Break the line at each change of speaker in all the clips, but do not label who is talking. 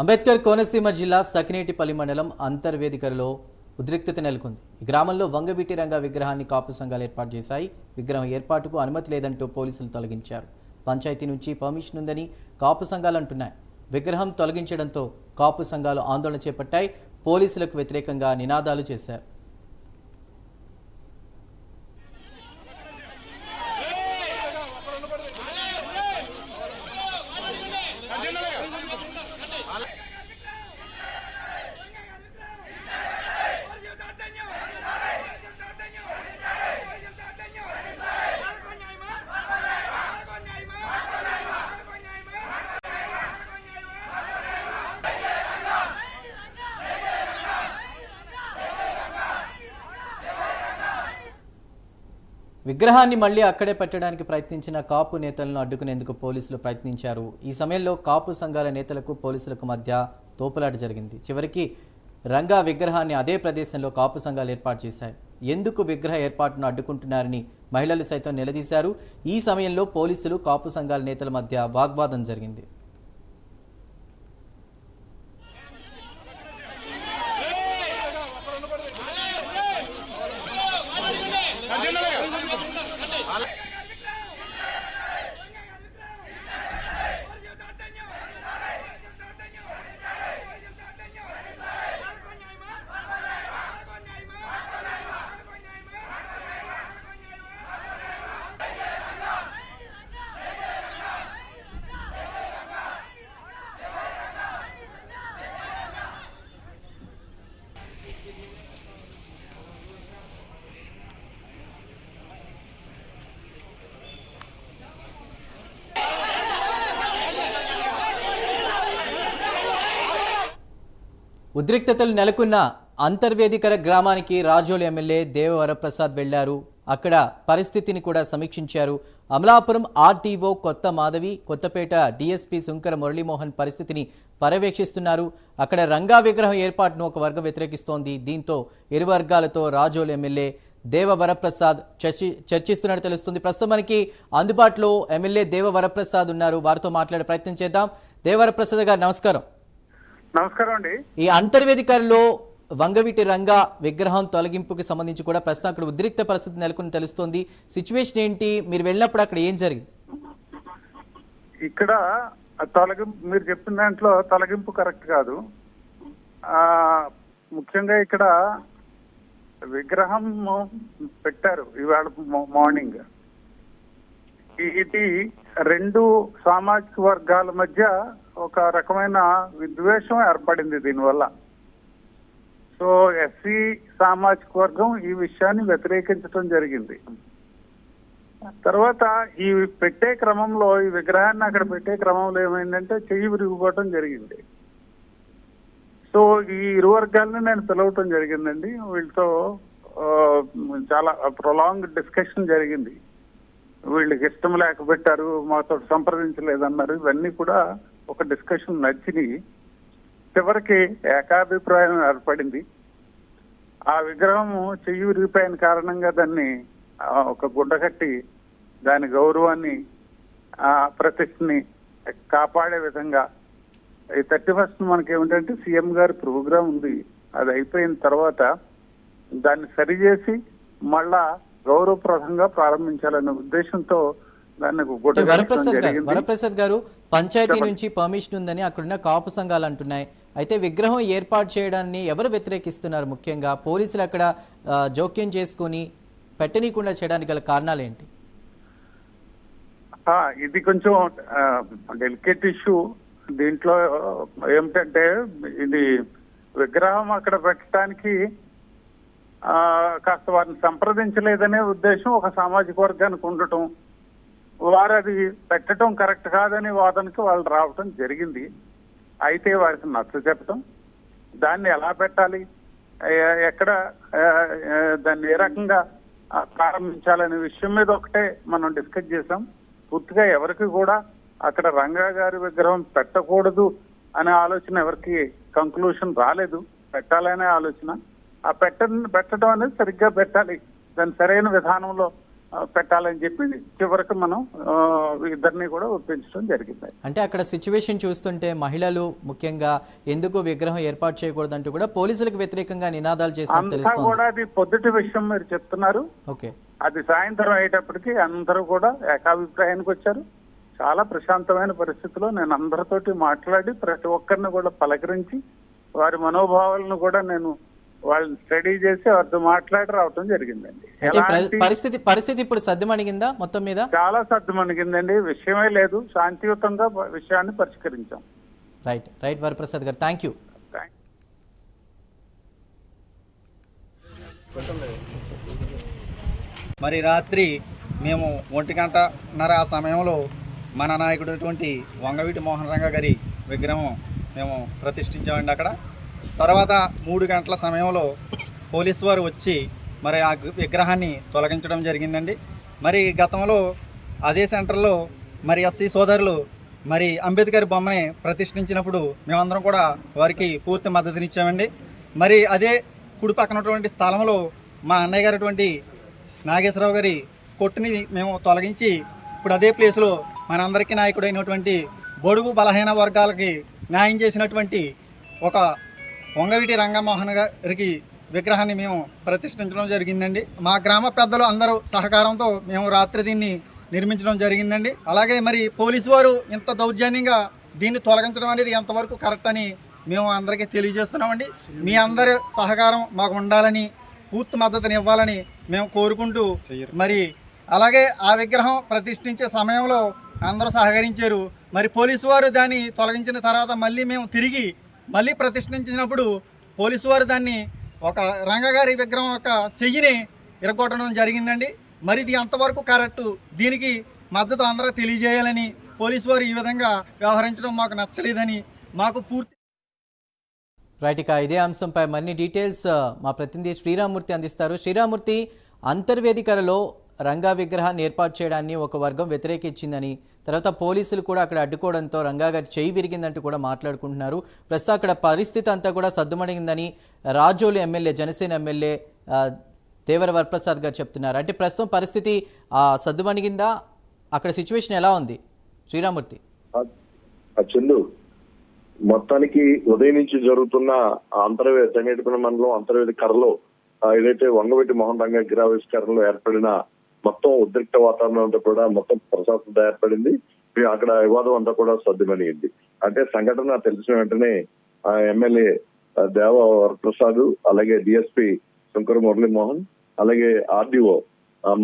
అంబేద్కర్ కోనసీమ జిల్లా సకినేటిపల్లి మండలం అంతర్వేదికలో ఉద్రిక్తత నెలకొంది. ఈ గ్రామంలో వంగవీటి రంగా విగ్రహాన్ని కాపు సంఘాలు ఏర్పాటు చేశాయి. విగ్రహం ఏర్పాటుకు అనుమతి లేదంటూ పోలీసులు తొలగించారు. పంచాయతీ నుంచి పర్మిషన్ ఉందని కాపు సంఘాలు అంటున్నాయి. విగ్రహం తొలగించడంతో కాపు సంఘాలు ఆందోళన చేపట్టాయి. పోలీసులకు వ్యతిరేకంగా నినాదాలు చేశారు. విగ్రహాన్ని మళ్లీ అక్కడే పెట్టడానికి ప్రయత్నించిన కాపు నేతలను అడ్డుకునేందుకు పోలీసులు ప్రయత్నించారు. ఈ సమయంలో కాపు సంఘాల నేతలకు పోలీసులకు మధ్య తోపులాట జరిగింది. చివరికి రంగా విగ్రహాన్ని అదే ప్రదేశంలో కాపు సంఘాలు ఏర్పాటు చేశాయి. ఎందుకు విగ్రహ ఏర్పాటును అడ్డుకుంటున్నారని మహిళలు సైతం నిలదీశారు. ఈ సమయంలో పోలీసులు కాపు సంఘాల నేతల మధ్య వాగ్వాదం జరిగింది. ఉద్రిక్తతలు నెలకొన్న అంతర్వేదికర గ్రామానికి రాజోలు ఎమ్మెల్యే దేవవరప్రసాద్ వెళ్లారు. అక్కడ పరిస్థితిని కూడా సమీక్షించారు. అమలాపురం ఆర్టీఓ కొత్త మాధవి, కొత్తపేట డీఎస్పీ సుంకర మురళీమోహన్ పరిస్థితిని పర్యవేక్షిస్తున్నారు. అక్కడ రంగా విగ్రహం ఏర్పాటును ఒక వర్గం వ్యతిరేకిస్తోంది. దీంతో ఇరు వర్గాలతో రాజోలు ఎమ్మెల్యే దేవవరప్రసాద్ చర్చిస్తున్నట్టు తెలుస్తుంది. ప్రస్తుతం మనకి అందుబాటులో ఎమ్మెల్యే దేవవరప్రసాద్ ఉన్నారు. వారితో మాట్లాడే ప్రయత్నం చేద్దాం. దేవవరప్రసాద్ గారు నమస్కారం.
నమస్కారం అండి.
ఈ అంతర్వేదికలో వంగవీటి రంగా విగ్రహం తొలగింపుకి సంబంధించి కూడా ప్రస్తుతం అక్కడ ఉద్రిక్త పరిస్థితి నెలకొని తెలుస్తోంది. సిచ్యువేషన్ ఏంటి? మీరు వెళ్ళినప్పుడు అక్కడ ఏం జరిగింది?
ఇక్కడ మీరు చెప్పిన దాంట్లో తొలగింపు కరెక్ట్ కాదు. ముఖ్యంగా ఇక్కడ విగ్రహం పెట్టారు ఇవాళ మార్నింగ్. ఇది రెండు సామాజిక వర్గాల మధ్య ఒక రకమైన విద్వేషం ఏర్పడింది దీనివల్ల. సో ఎస్సీ సామాజిక వర్గం ఈ విషయాన్ని వ్యతిరేకించడం జరిగింది. తర్వాత ఈ పెట్టే క్రమంలో, ఈ విగ్రహాన్ని అక్కడ పెట్టే క్రమంలో ఏమైందంటే చెయ్యి విరిగిపోవటం జరిగింది. సో ఈ ఇరు వర్గాలని నేను పిలవటం జరిగిందండి. వీళ్ళతో చాలా ప్రొలాంగ్ డిస్కషన్ జరిగింది. వీళ్ళకి ఇష్టం లేక పెట్టారు, మాతో సంప్రదించలేదన్నారు. ఇవన్నీ కూడా ఒక డిస్కషన్ నచ్చిని చివరికి ఏకాభిప్రాయం ఏర్పడింది. ఆ విగ్రహం చెయ్యి విరిగిపోయిన కారణంగా దాన్ని ఒక గుడ్డ కట్టి దాని గౌరవాన్ని, ప్రతిష్టని కాపాడే విధంగా ఈ 31st మనకి ఏమిటంటే సీఎం గారి ప్రోగ్రాం ఉంది. అది అయిపోయిన తర్వాత దాన్ని సరిచేసి మళ్ళా గౌరవప్రదంగా ప్రారంభించాలనే ఉద్దేశంతో దాన్ని
వరప్రసాద్ గారు, పంచాయతీ నుంచి పర్మిషన్ ఉందని అక్కడున్న కాపు సంఘాలు అంటున్నాయి. అయితే విగ్రహం ఏర్పాటు చేయడాన్ని ఎవరు వ్యతిరేకిస్తున్నారు? ముఖ్యంగా పోలీసులు అక్కడ జోక్యం చేసుకుని పెట్టనీయకుండా చేయడానికి గల కారణాలు ఏంటి?
ఇది కొంచెం డెలికేట్ ఇష్యూ. దీంట్లో ఏమిటంటే ఇది విగ్రహం అక్కడ పెట్టడానికి కాస్త వారిని సంప్రదించలేదనే ఉద్దేశం ఒక సామాజిక వర్గానికి ఉండటం, వారు అది పెట్టడం కరెక్ట్ కాదనే వాదనకి వాళ్ళు రావటం జరిగింది. అయితే వారికి నచ్చ చెప్పటం, దాన్ని ఎలా పెట్టాలి, ఎక్కడ దాన్ని ఏ రకంగా ప్రారంభించాలనే విషయం మీద ఒకటే మనం డిస్కస్ చేసాం. పూర్తిగా ఎవరికి కూడా అక్కడ రంగా గారి విగ్రహం పెట్టకూడదు అనే ఆలోచన ఎవరికి కంక్లూషన్ రాలేదు. పెట్టాలనే ఆలోచన. ఆ పెట్టడం అనేది సరిగ్గా పెట్టాలి, దాన్ని సరైన విధానంలో పెట్టాలని చెప్పి చివరికి మనం ఇద్దరిని కూడా ఒప్పించడం జరిగింది.
అంటే అక్కడ సిచ్యువేషన్ చూస్తుంటే మహిళలు ముఖ్యంగా ఎందుకు విగ్రహం ఏర్పాటు చేయకూడదంటూ కూడా పోలీసులకు వ్యతిరేకంగా నినాదాలు చేసినట్టు
అంతా
తెలుస్తోంది.
కూడా అది పొద్దుటి విషయం మీరు చెప్తున్నారు.
ఓకే,
అది సాయంత్రం అయ్యేటప్పటికి అందరూ కూడా ఏకాభిప్రాయానికి వచ్చారు. చాలా ప్రశాంతమైన పరిస్థితిలో నేను అందరితోటి మాట్లాడి ప్రతి ఒక్కరిని కూడా పలకరించి వారి మనోభావాలను కూడా నేను వాళ్ళని స్టడీ చేసి వారితో మాట్లాడి రావటం జరిగిందండి.
అంటే పరిస్థితి ఇప్పుడు సద్దుమణిగిందా మొత్తం మీద?
చాలా సద్దుమణిగిందండి, విషయమే లేదు. శాంతియుతంగా విషయాన్ని పరిష్కరించాం.
రైట్ రైట్ వరప్రసాద్ గారు, థ్యాంక్ యూ.
మరి రాత్రి మేము 1:30 ఆ సమయంలో మన నాయకుడైనటువంటి వంగవీటి మోహన్ రంగ గారి విగ్రహం మేము ప్రతిష్ఠించామండి. అక్కడ తర్వాత 3 గంటల సమయంలో పోలీసు వారు వచ్చి మరి ఆ విగ్రహాన్ని తొలగించడం జరిగిందండి. మరి గతంలో అదే సెంటర్లో మరి ఎస్సీ సోదరులు మరి అంబేద్కర్ బొమ్మని ప్రతిష్ఠించినప్పుడు మేమందరం కూడా వారికి పూర్తి మద్దతునిచ్చామండి. మరి అదే కుడి పక్కనటువంటి స్థలంలో మా అన్నయ్య గారి నాగేశ్వరరావు గారి కొట్టుని మేము తొలగించి ఇప్పుడు అదే ప్లేస్లో మనందరికీ నాయకుడైనటువంటి బడుగు బలహీన వర్గాలకి న్యాయం చేసినటువంటి ఒక వంగవీటి రంగమోహన్ గారికి విగ్రహాన్ని మేము ప్రతిష్ఠించడం జరిగిందండి. మా గ్రామ పెద్దలు అందరూ సహకారంతో మేము రాత్రి దీన్ని నిర్మించడం జరిగిందండి. అలాగే మరి పోలీసు వారు ఇంత దౌర్జన్యంగా దీన్ని తొలగించడం అనేది ఎంతవరకు కరెక్ట్ అని మేము అందరికీ తెలియజేస్తున్నామండి. మీ అందరి సహకారం మాకు ఉండాలని, పూర్తి మద్దతుని ఇవ్వాలని మేము కోరుకుంటూ మరి అలాగే ఆ విగ్రహం ప్రతిష్ఠించే సమయంలో అందరూ సహకరించారు. మరి పోలీసు వారు దాన్ని తొలగించిన తర్వాత మేము తిరిగి ప్రతిష్ఠించినప్పుడు పోలీసు వారు దాన్ని ఒక రంగగారి విగ్రహం యొక్క చెయ్యిని ఇరగొట్టడం జరిగిందండి. మరి ఇది ఎంతవరకు కరెక్టు, దీనికి మద్దతు అందరూ తెలియజేయాలని, పోలీసు వారు ఈ విధంగా వ్యవహరించడం మాకు నచ్చలేదని మాకు పూర్తి
రైట్. ఇక ఇదే అంశంపై మరిన్ని డీటెయిల్స్ మా ప్రతినిధి శ్రీరామూర్తి అందిస్తారు. శ్రీరామూర్తి, అంతర్వేదికరలో రంగా విగ్రహాన్ని ఏర్పాటు చేయడాన్ని ఒక వర్గం వ్యతిరేకించిందని, తర్వాత పోలీసులు కూడా అక్కడ అడ్డుకోవడంతో రంగా గారి చేయి విరిగిందంటూ కూడా మాట్లాడుకుంటున్నారు. ప్రస్తుతం అక్కడ పరిస్థితి అంతా కూడా సద్దుమణిగిందని రాజోలు ఎమ్మెల్యే, జనసేన ఎమ్మెల్యే దేవర వరప్రసాద్ గారు చెప్తున్నారు. అంటే ప్రస్తుతం పరిస్థితి సద్దుమణిగిందా? అక్కడ సిచ్యువేషన్ ఎలా ఉంది శ్రీరామూర్తి?
చందు, మొత్తానికి ఉదయం నుంచి జరుగుతున్న తంగేటిపల్లి మండలం అంతర్వేది కర్రలో ఏదైతే వంగవీటి మోహన్ రంగ గిరావిష్కరణలో ఏర్పడిన మొత్తం ఉద్రిక్త వాతావరణం అంతా కూడా మొత్తం ప్రశాంతత ఏర్పడింది. అక్కడ వివాదం అంతా కూడా సద్దుమణిగింది. అంటే సంఘటన తెలిసిన వెంటనే ఎమ్మెల్యే దేవ వరప్రసాద్, అలాగే డిఎస్పీ శంకర మురళీమోహన్, అలాగే ఆర్డీఓ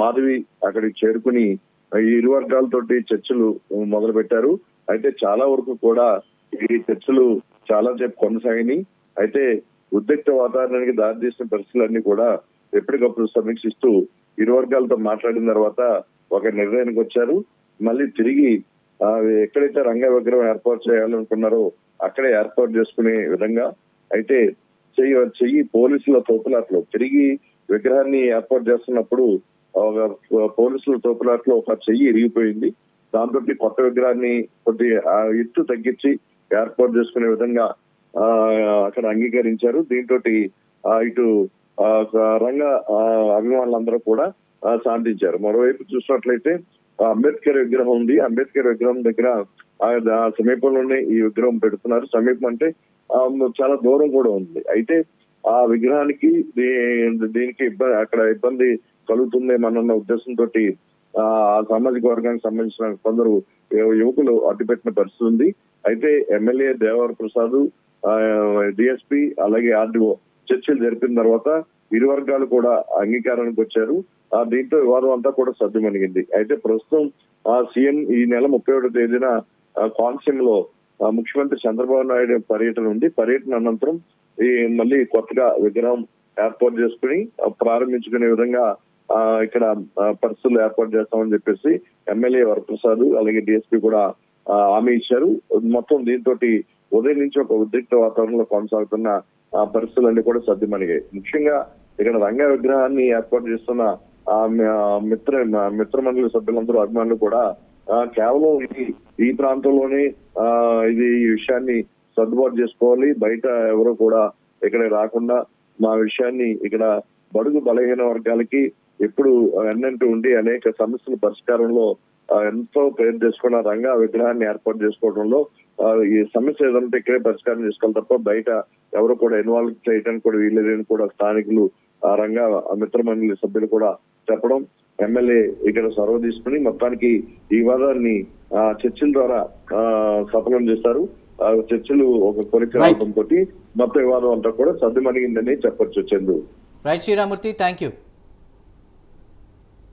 మాధవి అక్కడికి చేరుకుని ఈ ఇరు వర్గాలతోటి చర్చలు మొదలు పెట్టారు. అయితే చాలా వరకు కూడా ఈ చర్చలు చాలా సేపు కొనసాగినాయి. అయితే ఉద్రిక్త వాతావరణానికి దారితీసిన పరిస్థితులన్నీ కూడా ఎప్పటికప్పుడు సమీక్షిస్తూ ఇరు వర్గాలతో మాట్లాడిన తర్వాత ఒక నిర్ణయానికి వచ్చారు. మళ్ళీ తిరిగి ఎక్కడైతే రంగ విగ్రహం ఏర్పాటు చేయాలనుకున్నారో అక్కడే ఏర్పాటు చేసుకునే విధంగా అయితే చెయ్యి పోలీసుల తోపులాట్లో తిరిగి విగ్రహాన్ని ఏర్పాటు చేస్తున్నప్పుడు పోలీసుల తోపులాట్లో ఒక చెయ్యి ఇరిగిపోయింది. దాంతో కొత్త విగ్రహాన్ని కొద్ది ఎత్తు తగ్గించి ఏర్పాటు చేసుకునే విధంగా అక్కడ అంగీకరించారు. దీంతో ఇటు రంగ అభిమానులందరూ కూడా శాంతించారు. మరోవైపు చూసినట్లయితే అంబేద్కర్ విగ్రహం ఉంది. అంబేద్కర్ విగ్రహం దగ్గర సమీపంలోనే ఈ విగ్రహం పెడుతున్నారు. సమీపం అంటే చాలా దూరం కూడా ఉంది. అయితే ఆ విగ్రహానికి దీనికి అక్కడ ఇబ్బంది కలుగుతుందేమన్న ఉద్దేశంతో ఆ సామాజిక వర్గానికి సంబంధించిన కొందరు యువకులు అడ్డుపెట్టిన పరిస్థితి ఉంది. అయితే ఎమ్మెల్యే దేవర ప్రసాద్, డిఎస్పీ అలాగే ఆర్డీఓ చర్చలు జరిపిన తర్వాత ఇరు వర్గాలు కూడా అంగీకారానికి వచ్చారు. దీంతో వివాదం అంతా కూడా సద్దుమణిగింది. అయితే ప్రస్తుతం సీఎం ఈ నెల 31వ తేదీన కోనసీమలో ముఖ్యమంత్రి చంద్రబాబు నాయుడు పర్యటన ఉంది. పర్యటన అనంతరం మళ్ళీ కొత్తగా విగ్రహం ఏర్పాటు చేసుకుని ప్రారంభించుకునే విధంగా ఇక్కడ పరిస్థితులు ఏర్పాటు చేస్తామని చెప్పేసి ఎమ్మెల్యే వరప్రసాద్ అలాగే డిఎస్పీ కూడా హామీ ఇచ్చారు. మొత్తం దీంతో ఉదయం నుంచి ఒక ఉద్రిక్త వాతావరణంలో కొనసాగుతున్న పరిస్థితులన్నీ కూడా సద్దుమణిగాయి. ముఖ్యంగా ఇక్కడ రంగ విగ్రహాన్ని ఏర్పాటు చేస్తున్న మిత్రమండలి సభ్యులందరూ అభిమానులు కూడా కేవలం ఈ ప్రాంతంలోనే ఈ విషయాన్ని సర్దుబాటు చేసుకోవాలి, బయట ఎవరు కూడా ఇక్కడ రాకుండా మా విషయాన్ని ఇక్కడ బడుగు బలహీన వర్గాలకి ఎప్పుడు ఎన్నంటూ ఉండి అనేక సమస్యల పరిష్కారంలో ఎంతో ప్రయత్నం చేసుకున్న రంగా విగ్రహాన్ని ఏర్పాటు చేసుకోవడంలో ఈ సమస్య ఏదంటే ఇక్కడే పరిష్కారం చేసుకోవాలి తప్ప బయట ఎవరు కూడా ఇన్వాల్వ్ చేయడానికి కూడా వీల్లేదని కూడా స్థానికులు ఆ రంగా మిత్ర మండలి సభ్యులు కూడా చెప్పడం, ఎమ్మెల్యే ఇక్కడ చొరవ తీసుకుని మొత్తానికి ఈ వివాదాన్ని చర్చల ద్వారా సఫలం చేశారు. చర్చలు ఒక కొలిక రావడంతో మొత్తం వివాదం అంతా కూడా సర్దుమణిగిందని చెప్పొచ్చు. Chandu.
Right Sriramurthy, thank you.